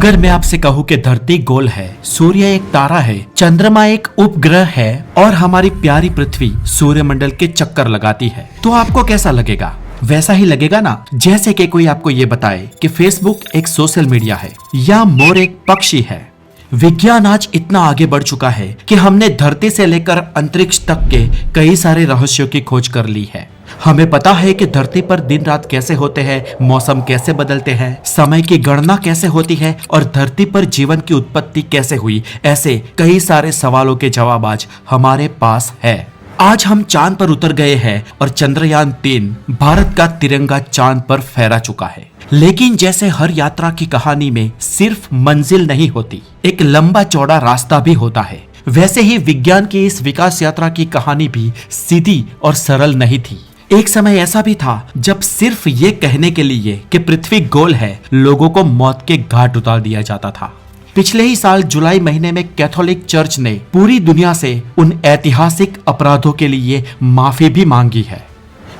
अगर मैं आपसे कहूँ कि धरती गोल है, सूर्य एक तारा है, चंद्रमा एक उपग्रह है और हमारी प्यारी पृथ्वी सूर्यमंडल के चक्कर लगाती है, तो आपको कैसा लगेगा? वैसा ही लगेगा ना जैसे कि कोई आपको ये बताए कि फेसबुक एक सोशल मीडिया है या मोर एक पक्षी है। विज्ञान आज इतना आगे बढ़ चुका है कि हमने धरती से लेकर अंतरिक्ष तक के कई सारे रहस्यों की खोज कर ली है। हमें पता है कि धरती पर दिन रात कैसे होते हैं, मौसम कैसे बदलते हैं, समय की गणना कैसे होती है और धरती पर जीवन की उत्पत्ति कैसे हुई। ऐसे कई सारे सवालों के जवाब आज हमारे पास है। आज हम चांद पर उतर गए हैं और चंद्रयान 3 भारत का तिरंगा चांद पर फहरा चुका है। लेकिन जैसे हर यात्रा की कहानी में सिर्फ मंजिल नहीं होती, एक लंबा चौड़ा रास्ता भी होता है, वैसे ही विज्ञान की इस विकास यात्रा की कहानी भी सीधी और सरल नहीं थी। एक समय ऐसा भी था जब सिर्फ ये कहने के लिए कि पृथ्वी गोल है, लोगों को मौत के घाट उतार दिया जाता था। पिछले ही साल जुलाई महीने में कैथोलिक चर्च ने पूरी दुनिया से उन ऐतिहासिक अपराधों के लिए माफी भी मांगी है।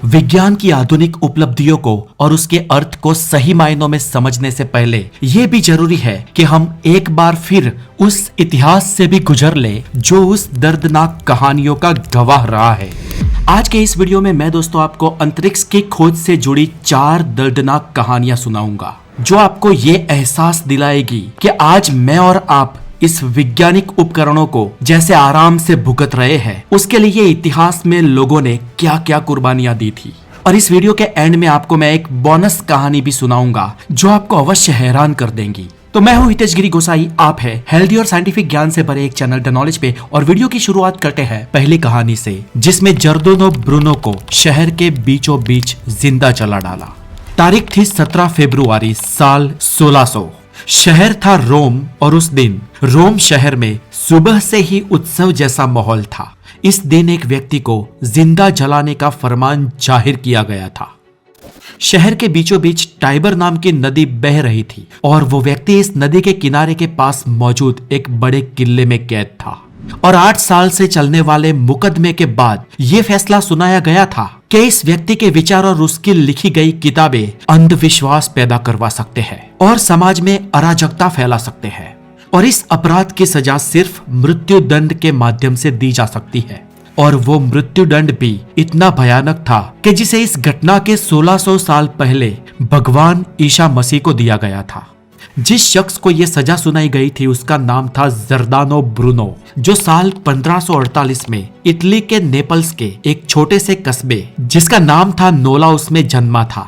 विज्ञान की आधुनिक उपलब्धियों को और उसके अर्थ को सही मायनों में समझने से पहले ये भी जरूरी है कि हम एक बार फिर उस इतिहास से भी गुजर ले जो उस दर्दनाक कहानियों का गवाह रहा है। आज के इस वीडियो में मैं दोस्तों आपको अंतरिक्ष की खोज से जुड़ी 4 दर्दनाक कहानियां सुनाऊंगा जो आपको ये एहसास दिलाएगी कि आज मैं और आप इस वैज्ञानिक उपकरणों को जैसे आराम से भुगत रहे हैं, उसके लिए इतिहास में लोगों ने क्या क्या कुर्बानियां दी थी। और इस वीडियो के एंड में आपको मैं एक बोनस कहानी भी सुनाऊंगा जो आपको अवश्य हैरान कर देंगी। तो मैं हूं हितेश गिरी गोसाई, आप है हेल्दी और साइंटिफिक ज्ञान से भरे एक चैनल द नॉलेज पे। और वीडियो की शुरुआत करते हैं पहली कहानी से, जिसमें जर्दानो ब्रूनो को शहर के बीचों बीच जिंदा जला डाला। तारीख थी 17 फरवरी साल 1600। शहर था रोम और उस दिन रोम शहर में सुबह से ही उत्सव जैसा माहौल था। इस दिन एक व्यक्ति को जिंदा जलाने का फरमान जाहिर किया गया था। शहर के बीचों बीच टाइबर नाम की नदी बह रही थी और वो व्यक्ति इस नदी के किनारे के पास मौजूद एक बड़े किले में कैद था। और 8 साल से चलने वाले मुकदमे के बाद ये फैसला सुनाया गया था कि इस व्यक्ति के विचार और उसकी लिखी गई किताबें अंधविश्वास पैदा करवा सकते हैं और समाज में अराजकता फैला सकते हैं और इस अपराध की सजा सिर्फ मृत्यु दंड के माध्यम से दी जा सकती है। और वो मृत्यु दंड भी इतना भयानक था कि जिसे इस घटना के 1600 साल पहले भगवान ईसा मसीह को दिया गया था। जिस शख्स को यह सजा सुनाई गई थी उसका नाम था जर्दानो ब्रूनो, जो साल 1548 में इटली के नेपल्स के एक छोटे से कस्बे जिसका नाम था नोला उसमें जन्मा था।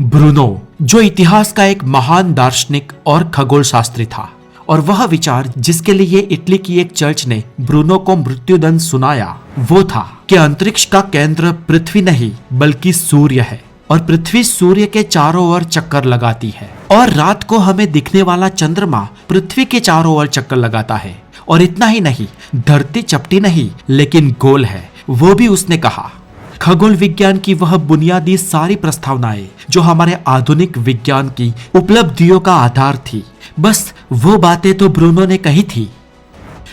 ब्रूनो जो इतिहास का एक महान दार्शनिक और खगोल शास्त्री था और वह विचार जिसके लिए इटली की एक चर्च ने ब्रूनो को मृत्युदंड सुनाया वो था कि अंतरिक्ष का केंद्र पृथ्वी नहीं बल्कि सूर्य है और पृथ्वी सूर्य के चारों ओर चक्कर लगाती है और रात को हमें दिखने वाला चंद्रमा पृथ्वी के चारों ओर चक्कर लगाता है। और इतना ही नहीं, धरती चपटी नहीं लेकिन गोल है, वो भी उसने कहा। खगोल विज्ञान की वह बुनियादी सारी प्रस्तावनाएं जो हमारे आधुनिक विज्ञान की उपलब्धियों का आधार थी, बस वो बातें तो ब्रूनो ने कही थी।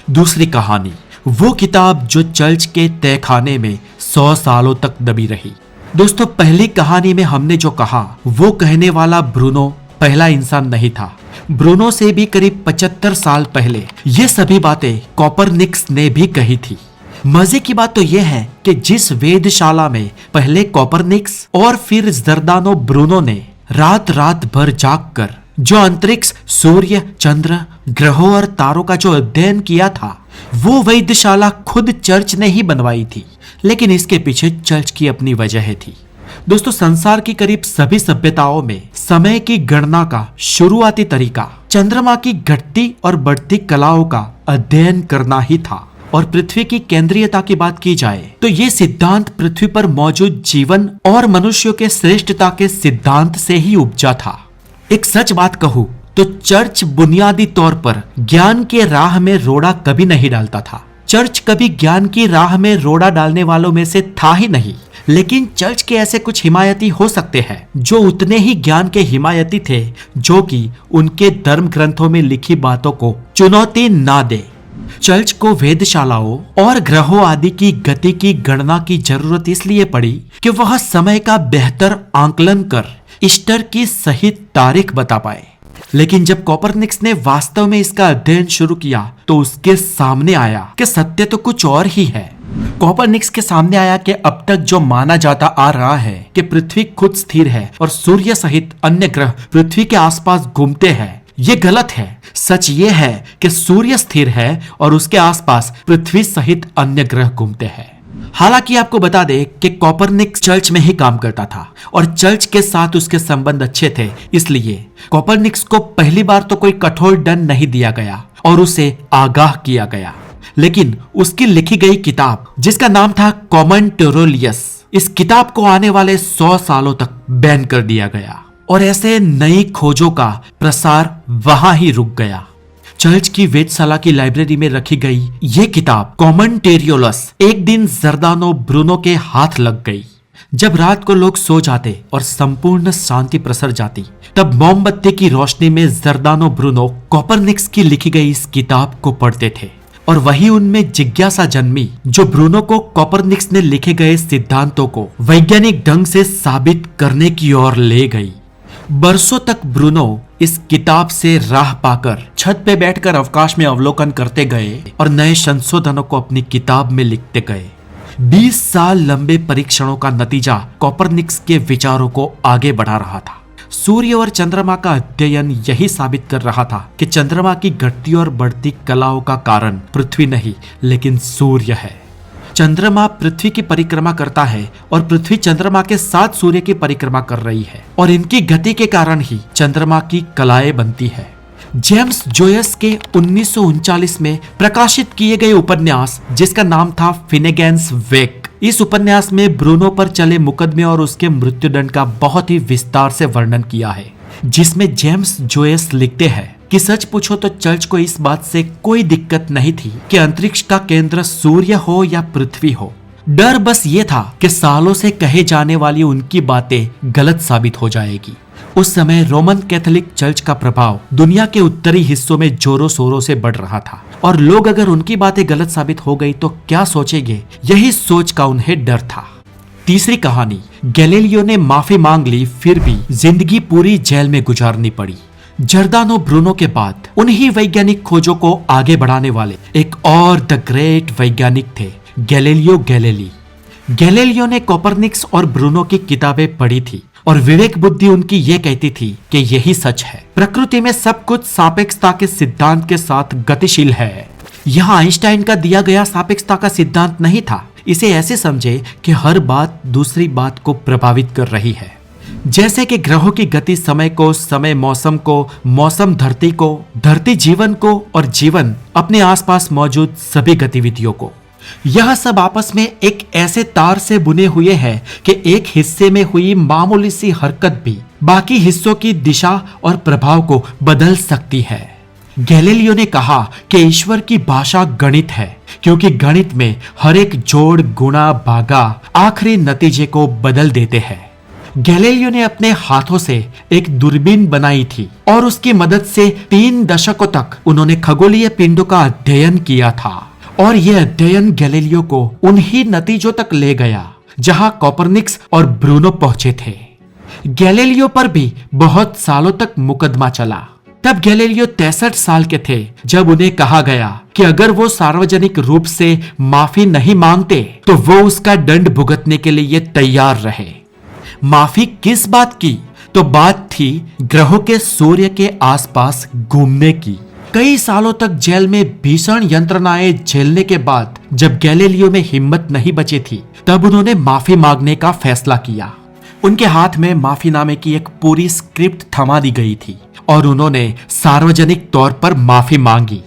दूसरी कहानी, वो किताब जो चर्च के तहखाने में 100 सालों तक दबी रही। दोस्तों, पहली कहानी में हमने जो कहा वो कहने वाला ब्रूनो पहला इंसान नहीं था। ब्रूनो से भी करीब 75 साल पहले ये सभी बातें कोपरनिकस ने भी कही थी। मजे की बात तो यह है कि जिस वेधशाला में पहले कोपरनिकस और फिर जर्दानो ब्रूनो ने रात रात भर जागकर जो अंतरिक्ष, सूर्य, चंद्र, ग्रहों और तारों का जो अध्ययन किया था, वो वेधशाला खुद चर्च ने ही बनवाई थी। लेकिन इसके पीछे चर्च की अपनी वजह थी। दोस्तों, संसार की करीब सभी सभ्यताओं में समय की गणना का शुरुआती तरीका चंद्रमा की घटती और बढ़ती कलाओं का अध्ययन करना ही था। और पृथ्वी की केंद्रीयता की बात की जाए तो ये सिद्धांत पृथ्वी पर मौजूद जीवन और मनुष्यों के श्रेष्ठता के सिद्धांत से ही उपजा था। एक सच बात कहूँ तो चर्च बुनियादी तौर पर ज्ञान के राह में रोड़ा कभी नहीं डालता था। चर्च कभी ज्ञान की राह में रोड़ा डालने वालों में से था ही नहीं। लेकिन चर्च के ऐसे कुछ हिमायती हो सकते हैं जो उतने ही ज्ञान के हिमायती थे जो कि उनके धर्म ग्रंथों में लिखी बातों को चुनौती ना दे। चर्च को वेधशालाओं और ग्रहों आदि की गति की गणना की जरूरत इसलिए पड़ी कि वह समय का बेहतर आंकलन कर ईस्टर की सही तारीख बता पाए। लेकिन जब कोपरनिकस ने वास्तव में इसका अध्ययन शुरू किया तो उसके सामने आया कि सत्य तो कुछ और ही है। कोपरनिकस के सामने आया कि अब तक जो माना जाता आ रहा है कि पृथ्वी खुद स्थिर है और सूर्य सहित अन्य ग्रह पृथ्वी के आसपास घूमते हैं, ये गलत है। सच ये है कि सूर्य स्थिर है और उसके आसपास पृथ्वी सहित अन्य ग्रह घूमते हैं। हालांकि आपको बता दें कि कोपरनिकस चर्च में ही काम करता था और चर्च के साथ उसके संबंध अच्छे थे, इसलिए कोपरनिकस को पहली बार तो कोई कठोर दंड नहीं दिया गया और उसे आगाह किया गया। लेकिन उसकी लिखी गई किताब जिसका नाम था कॉमेंटेरियल्स, इस किताब को आने वाले 100 सालों तक बैन कर दिया गया और ऐसे नई खोजों का प्रसार वहां ही रुक गया। चर्च की वेधशाला की लाइब्रेरी में रखी गई ये किताब कॉमेंटेरियल्स एक दिन जर्दानो ब्रूनो के हाथ लग गई। जब रात को लोग सो जाते और संपूर्ण शांति प्रसर जाती, तब मोमबत्ती की रोशनी में जर्दानो ब्रूनो कोपरनिकस की लिखी गई इस किताब को पढ़ते थे और वही उनमें जिज्ञासा जन्मी जो ब्रूनो को कोपरनिकस ने लिखे गए सिद्धांतों को वैज्ञानिक ढंग से साबित करने की ओर ले गई। बरसों तक ब्रूनो इस किताब से राह पाकर छत पे बैठकर अवकाश में अवलोकन करते गए और नए संशोधनों को अपनी किताब में लिखते गए। 20 साल लंबे परीक्षणों का नतीजा कोपरनिकस के विचारों को आगे बढ़ा रहा था। सूर्य और चंद्रमा का अध्ययन यही साबित कर रहा था कि चंद्रमा की घटती और बढ़ती कलाओं का कारण पृथ्वी नहीं लेकिन सूर्य है। चंद्रमा पृथ्वी की परिक्रमा करता है और पृथ्वी चंद्रमा के साथ सूर्य की परिक्रमा कर रही है और इनकी गति के कारण ही चंद्रमा की कलाएं बनती है। जेम्स जोयस के 1939 में प्रकाशित किए गए उपन्यास जिसका नाम था फिनेगेन्स वेक, इस उपन्यास में ब्रूनो पर चले मुकदमे और उसके मृत्युदंड का बहुत ही विस्तार से वर्णन किया है, जिसमें जेम्स जोयस लिखते हैं कि सच पूछो तो चर्च को इस बात से कोई दिक्कत नहीं थी कि अंतरिक्ष का केंद्र सूर्य हो या पृथ्वी हो। डर बस ये था कि सालों से कहे जाने वाली उनकी बातें गलत साबित हो जाएगी। उस समय रोमन कैथोलिक चर्च का प्रभाव दुनिया के उत्तरी हिस्सों में जोरों शोरों से बढ़ रहा था और लोग अगर उनकी बातें गलत साबित हो गई तो क्या सोचेंगे, यही सोच का उन्हें डर था। तीसरी कहानी, गैलीलियो ने माफी मांग ली फिर भी जिंदगी पूरी जेल में गुजारनी पड़ी। जर्दानो ब्रूनो के बाद उन्हीं वैज्ञानिक खोजों को आगे बढ़ाने वाले एक और द ग्रेट वैज्ञानिक थे, गैलीलियो गैलीली। गैलीलियो ने कोपरनिकस और ब्रूनो की किताबें पढ़ी थी और विवेक बुद्धि उनकी ये कहती थी कि यही सच है, प्रकृति में सब कुछ सापेक्षता के सिद्धांत के साथ गतिशील है। यहाँ आइंस्टाइन का दिया गया सापेक्षता का सिद्धांत नहीं था। इसे ऐसे समझे कि हर बात दूसरी बात को प्रभावित कर रही है, जैसे कि ग्रहों की गति समय को, समय मौसम को, मौसम धरती को, धरती जीवन को और जीवन अपने आसपास मौजूद सभी गतिविधियों को। यह सब आपस में एक ऐसे तार से बुने हुए हैं कि एक हिस्से में हुई मामूली सी हरकत भी बाकी हिस्सों की दिशा और प्रभाव को बदल सकती है। गैलीलियो ने कहा कि ईश्वर की भाषा गणित है क्योंकि गणित में हर एक जोड़, गुणा, भागा आखिरी नतीजे को बदल देते हैं। गैलीलियो ने अपने हाथों से एक दूरबीन बनाई थी और उसकी मदद से 3 दशकों तक उन्होंने खगोलीय पिंडों का अध्ययन किया था और यह अध्ययन गैलीलियो को उन्हीं नतीजों तक ले गया जहां कोपरनिकस और ब्रूनो पहुंचे थे। गैलीलियो पर भी बहुत सालों तक मुकदमा चला। तब गैलीलियो 63 साल के थे जब उन्हें कहा गया कि अगर वो सार्वजनिक रूप से माफी नहीं मांगते तो वो उसका दंड भुगतने के लिए तैयार रहे। माफी किस बात की? तो बात थी ग्रहों के सूर्य के आसपास घूमने की। कई सालों तक जेल में भीषण यंत्रणाएं झेलने के बाद जब गैलीलियो में हिम्मत नहीं बची थी, तब उन्होंने माफी मांगने का फैसला किया। उनके हाथ में माफीनामे की एक पूरी स्क्रिप्ट थमा दी गई थी और उन्होंने सार्वजनिक तौर पर माफी मांगी।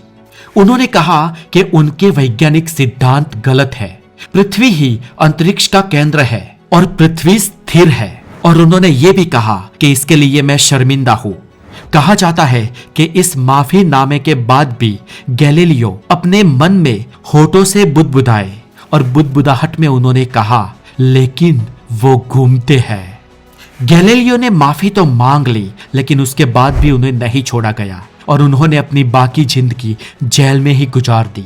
उन्होंने कहा कि उनके वैज्ञानिक सिद्धांत गलत है, पृथ्वी ही अंतरिक्ष का केंद्र है और पृथ्वी स्थिर है, और उन्होंने ये भी कहा कि इसके लिए मैं शर्मिंदा हूँ। कहा जाता है कि इस माफी नामे के बाद भी गैलीलियो अपने मन में होठों से बुदबुदाए और बुदबुदाहट में उन्होंने कहा, लेकिन वो घूमते हैं। गैलीलियो ने माफी तो मांग ली, लेकिन उसके बाद भी उन्हें नहीं छोड़ा गया और उन्होंने अपनी बाकी जिंदगी जेल में ही गुजार दी।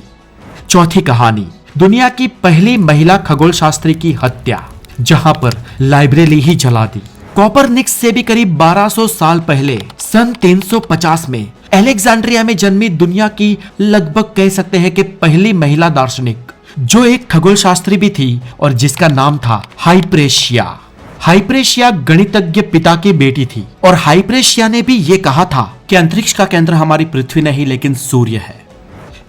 चौथी कहानी, दुनिया की पहली महिला खगोल शास्त्री की हत्या, जहां पर लाइब्रेरी ही जला दी। कोपरनिकस से भी करीब 1200 साल पहले सन 350 में अलेक्जेंड्रिया में जन्मी दुनिया की लगभग कह सकते हैं कि पहली महिला दार्शनिक, जो एक खगोल शास्त्री भी थी और जिसका नाम था हाइपरेशिया। हाइपरेशिया गणितज्ञ पिता की बेटी थी और हाइपरेशिया ने भी ये कहा था कि अंतरिक्ष का केंद्र हमारी पृथ्वी नहीं लेकिन सूर्य है।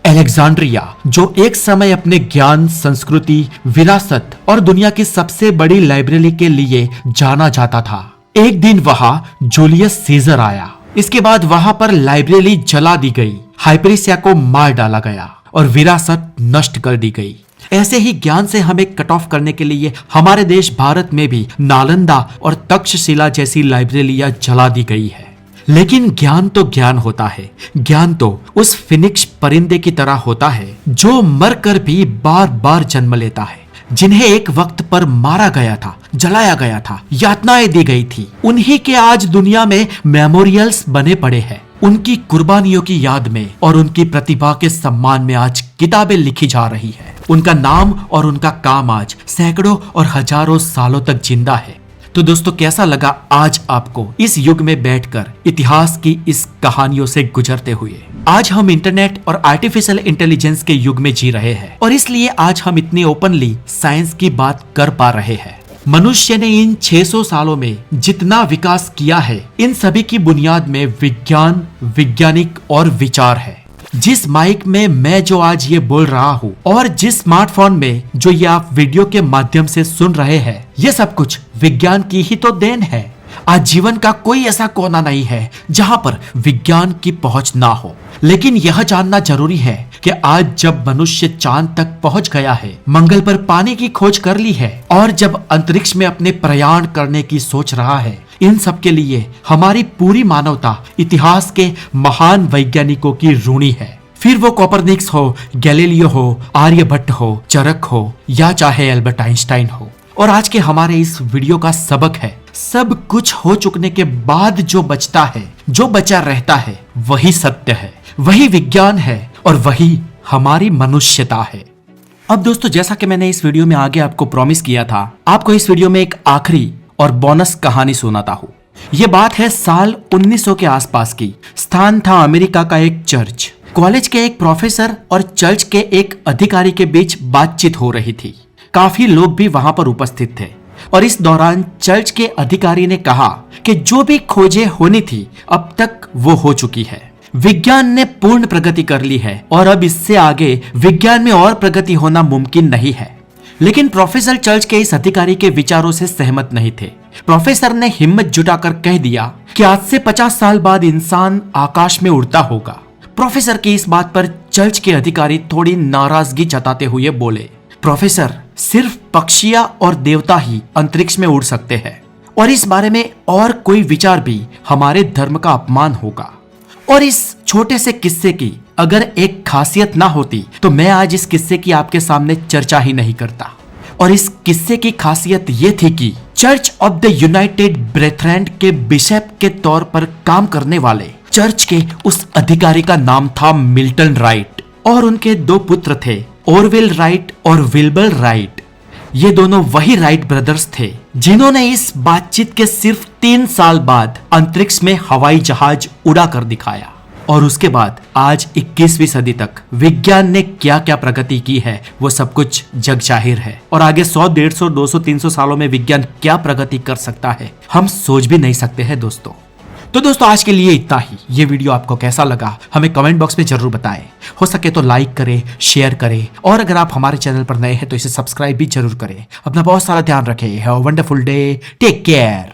अलेक्जेंड्रिया, जो एक समय अपने ज्ञान, संस्कृति, विरासत और दुनिया की सबसे बड़ी लाइब्रेरी के लिए जाना जाता था, एक दिन वहां जूलियस सीजर आया। इसके बाद वहां पर लाइब्रेरी जला दी गई, हाइपरेशिया को मार डाला गया और विरासत नष्ट कर दी गई। ऐसे ही ज्ञान से हमें कट ऑफ करने के लिए हमारे देश भारत में भी नालंदा और तक्षशिला जैसी लाइब्रेरियां जला दी गई है। लेकिन ज्ञान तो ज्ञान होता है। ज्ञान तो उस फिनिक्स परिंदे की तरह होता है जो मरकर भी बार बार जन्म लेता है, जिन्हें एक वक्त पर मारा गया था, जलाया गया था, यातनाएं दी गई थी। उन्हीं के आज दुनिया में मेमोरियल्स बने पड़े हैं। उनकी कुर्बानियों की याद में और उनकी प्रतिभा के सम्मान में आज किताबें लिखी जा रही है। उनका नाम और उनका काम आज सैकड़ों और हजारों सालों तक जिंदा है। तो दोस्तों, कैसा लगा आज आपको इस युग में बैठकर इतिहास की इस कहानियों से गुजरते हुए? आज हम इंटरनेट और आर्टिफिशियल इंटेलिजेंस के युग में जी रहे हैं और इसलिए आज हम इतनी ओपनली साइंस की बात कर पा रहे हैं। मनुष्य ने इन 600 सालों में जितना विकास किया है, इन सभी की बुनियाद में विज्ञान, वैज्ञानिक और विचार है। जिस माइक में मैं जो आज ये बोल रहा हूँ और जिस स्मार्टफोन में जो ये आप वीडियो के माध्यम से सुन रहे हैं, ये सब कुछ विज्ञान की ही तो देन है। आज जीवन का कोई ऐसा कोना नहीं है जहाँ पर विज्ञान की पहुंच ना हो। लेकिन यह जानना जरूरी है कि आज जब मनुष्य चांद तक पहुंच गया है, मंगल पर पानी की खोज कर ली है और जब अंतरिक्ष में अपने प्रयाण करने की सोच रहा है, इन सब के लिए हमारी पूरी मानवता इतिहास के महान वैज्ञानिकों की ऋणी है। फिर वो कोपरनिकस हो, गैलीलियो हो, आर्यभट्ट हो, चरक हो या चाहे एल्बर्ट आइंस्टाइन हो। और आज के हमारे इस वीडियो का सबक है, सब कुछ हो चुकने के बाद जो बचता है, जो बचा रहता है, वही सत्य है, वही विज्ञान है और वही हमारी मनुष्यता है। अब दोस्तों, जैसा कि मैंने इस वीडियो में आगे आपको प्रॉमिस किया था, आपको इस वीडियो में एक आखिरी और बोनस कहानी सुनाता हूँ। ये बात है साल 1900 के आसपास की। स्थान था अमेरिका का एक चर्च। कॉलेज के एक प्रोफेसर और चर्च के एक अधिकारी के बीच बातचीत हो रही थी। काफी लोग भी वहां पर उपस्थित थे और इस दौरान चर्च के अधिकारी ने कहा कि जो भी खोजें होनी थी अब तक वो हो चुकी है। विज्ञान ने पूर्ण प्रगति कर ली है और अब इससे आगे विज्ञान में और प्रगति होना मुमकिन नहीं है। लेकिन प्रोफेसर चर्च के इस अधिकारी के विचारों से सहमत नहीं थे। प्रोफेसर ने हिम्मत जुटाकर कह दिया कि आज से 50 साल बाद इंसान आकाश में उड़ता होगा। प्रोफेसर की इस बात पर चर्च के अधिकारी थोड़ी नाराजगी जताते हुए बोले, प्रोफेसर, सिर्फ पक्षियां और देवता ही अंतरिक्ष में उड़ सकते हैं और इस बारे में और कोई विचार भी हमारे धर्म का अपमान होगा। और इस छोटे से किस्से की अगर एक खासियत ना होती तो मैं आज इस किस्से की आपके सामने चर्चा ही नहीं करता। और इस किस्से की खासियत ये थी कि चर्च ऑफ द यूनाइटेड ब्रेथरेन के बिशप के तौर पर काम करने वाले चर्च के उस अधिकारी का नाम था मिल्टन राइट और उनके 2 पुत्र थे, ऑरवेल राइट और विल्बर राइट। ये दोनों वही राइट ब्रदर्स थे जिन्होंने इस बातचीत के सिर्फ 3 साल बाद अंतरिक्ष में हवाई जहाज उड़ा कर दिखाया। और उसके बाद आज 21वीं सदी तक विज्ञान ने क्या क्या प्रगति की है वो सब कुछ जग जाहिर है। और आगे 100, 150, 200, 300 सालों में विज्ञान क्या प्रगति कर सकता है हम सोच भी नहीं सकते हैं दोस्तों। तो दोस्तों, आज के लिए इतना ही। ये वीडियो आपको कैसा लगा हमें कमेंट बॉक्स में जरूर बताएं। हो सके तो लाइक करें, शेयर करें और अगर आप हमारे चैनल पर नए हैं तो इसे सब्सक्राइब भी जरूर करें। अपना बहुत सारा ध्यान रखें। Have a wonderful day. Take care.